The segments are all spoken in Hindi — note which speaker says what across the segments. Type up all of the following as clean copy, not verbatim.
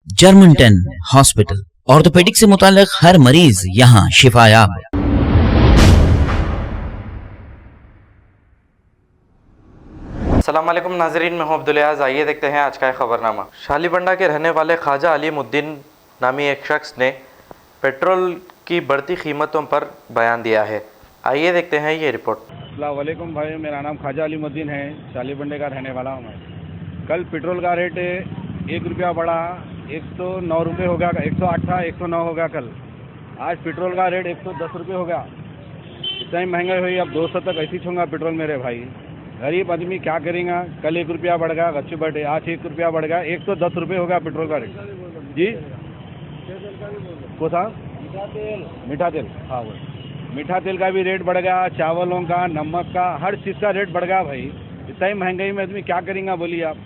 Speaker 1: जर्मन-10 हॉस्पिटल, ऑर्थोपेडिक से मुताल्लिक हर मरीज यहाँ शिफायाब।
Speaker 2: अस्सलाम वालेकुम नाज़रीन, मैं हूं अब्दुल अयाज़। आइए देखते हैं आज का खबरनामा। शालीबंडा के रहने वाले ख्वाजा अलीमुद्दीन नामी एक शख्स ने पेट्रोल की बढ़ती कीमतों पर बयान दिया है। आइए देखते हैं ये रिपोर्ट।
Speaker 3: अस्सलाम वालेकुम भाई, मेरा नाम ख्वाजा अलीमुद्दीन है, शालीबंडे का रहने वाला हूँ मैं। कल पेट्रोल का रेट 1 रुपया बढ़ा, 109 रुपये हो गया, 108 था, 109 हो गया कल। आज पेट्रोल का रेट 110 रुपये हो गया। इतना ही महंगाई हुई, अब 200 तक ऐसी छूँगा पेट्रोल मेरे भाई। गरीब आदमी क्या करेगा? कल 1 रुपया बढ़ गया, गच्चू बढ़े, आज 1 रुपया बढ़ गया, 110 रुपये हो गया पेट्रोल का रेट। जी को था मीठा तेल, हाँ वो मीठा तेल का भी रेट बढ़ गया, चावलों का, नमक का, हर चीज़ का रेट बढ़ गया भाई। इतना ही महंगाई में आदमी क्या करेगा बोलिए आप।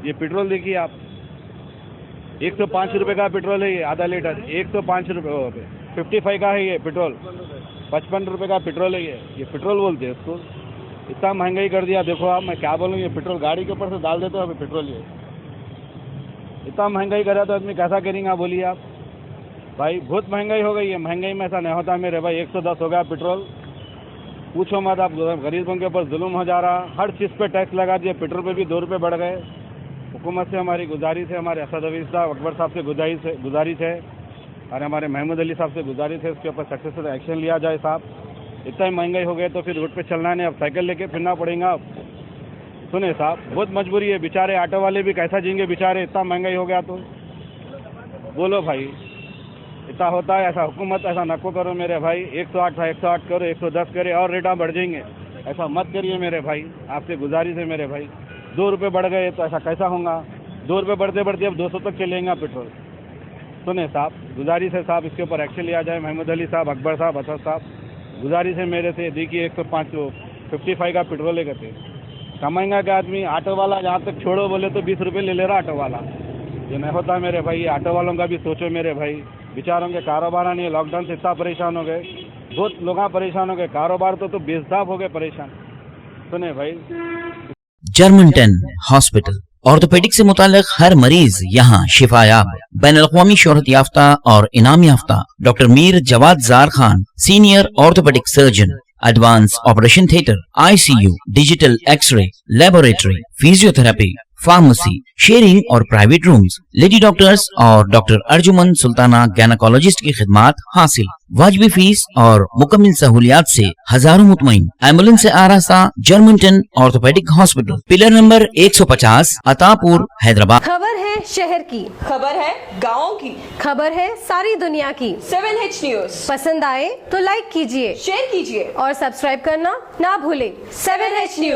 Speaker 3: ये पेट्रोल देखिए आप, 105 रुपये का पेट्रोल है ये, आधा लीटर 105 रुपये, 55 का है ये पेट्रोल, 55 रुपये का पेट्रोल है ये पेट्रोल बोलते हैं इसको। इतना महंगाई कर दिया, देखो आप, मैं क्या बोलूँ, ये पेट्रोल गाड़ी के ऊपर से डाल देते हो अभी पेट्रोल। ये इतना महंगाई करा तो आदमी कैसा करेगा बोलिए आप भाई। बहुत महंगाई हो गई है, महंगाई में ऐसा नहीं होता मेरे भाई। 110 हो गया पेट्रोल, पूछो मत आप। गरीबों के ऊपर जुल्म हो जा रहा, हर चीज़ पे टैक्स लगा दिया, पेट्रोल पे भी 2 रुपये बढ़ गए। हुकूमत से हमारी गुजारिश है, हमारे असद हफीज साहब, अकबर साहब से गुजारिश है और हमारे महमूद अली साहब से गुजारिश है, उसके ऊपर सक्सेसफुल एक्शन लिया जाए साहब। इतना ही महंगाई हो गई तो फिर रोड पे चलना नहीं, अब साइकिल लेके फिरना पड़ेगा। अब सुने साहब, बहुत मजबूरी है, बेचारे ऑटो वाले भी कैसा जिएंगे बेचारे, इतना महंगाई हो गया तो बोलो भाई। इतना होता है ऐसा, हुकूमत ऐसा नको करो मेरे भाई। 108 था, 108 करो, 110 करे और रेटा बढ़ जाएंगे, ऐसा मत करिए मेरे भाई, आपसे गुजारिश है मेरे भाई। 2 रुपये बढ़ गए तो ऐसा कैसा होगा? 2 रुपये बढ़ते बढ़ते अब 200 तक चलेगा पेट्रोल। सुने साहब, गुजारिश है साहब, इसके ऊपर एक्शन लिया जाए। महमूद अली साहब, अकबर साहब, असद साहब, गुजारिश है मेरे से। देखिए 155 का पेट्रोल है, कहते कमाएंगा क्या आदमी? ऑटो वाला जहाँ तक छोड़ो बोले तो 20 रुपये ले रहा ऑटो वाला। ये नहीं होता मेरे भाई, ऑटो वालों का भी सोचो मेरे भाई, बेचारों के कारोबार नहीं है। लॉकडाउन से इतना परेशान हो गए, बहुत लोग परेशान हो गए, कारोबार तो बेहिसाब हो गए परेशान। सुने भाई,
Speaker 1: जर्मन-10 हॉस्पिटल, ऑर्थोपेडिक से मुताल्लिक हर मरीज यहाँ शिफायाब। बैनुल-अक़वामी शोहरत याफ्ता और इनाम याफ्ता doctor Mir Jawad Jar Khan, senior orthopaedic surgeon, advance operation theatre, ICU, digital X ray, laboratory, physiotherapy, pharmacy, sharing और प्राइवेट रूम्स, लेडी डॉक्टर्स और डॉक्टर अर्जुमन सुल्ताना गैनकोलॉजिस्ट की खिदमात हासिल। वाजिबी फीस और मुकम्मल सहूलियात से हजारों मुतमईन। एम्बुलेंस से आरास्ता German orthopaedic hospital, pillar number 150, Attapur, Hyderabad.
Speaker 4: खबर है शहर की,
Speaker 5: खबर है गाँव की,
Speaker 4: खबर है सारी दुनिया की।
Speaker 5: 7H न्यूज
Speaker 4: पसंद आए तो लाइक कीजिए,
Speaker 5: शेयर कीजिए
Speaker 4: और सब्सक्राइब करना ना भूले।
Speaker 5: 7H news.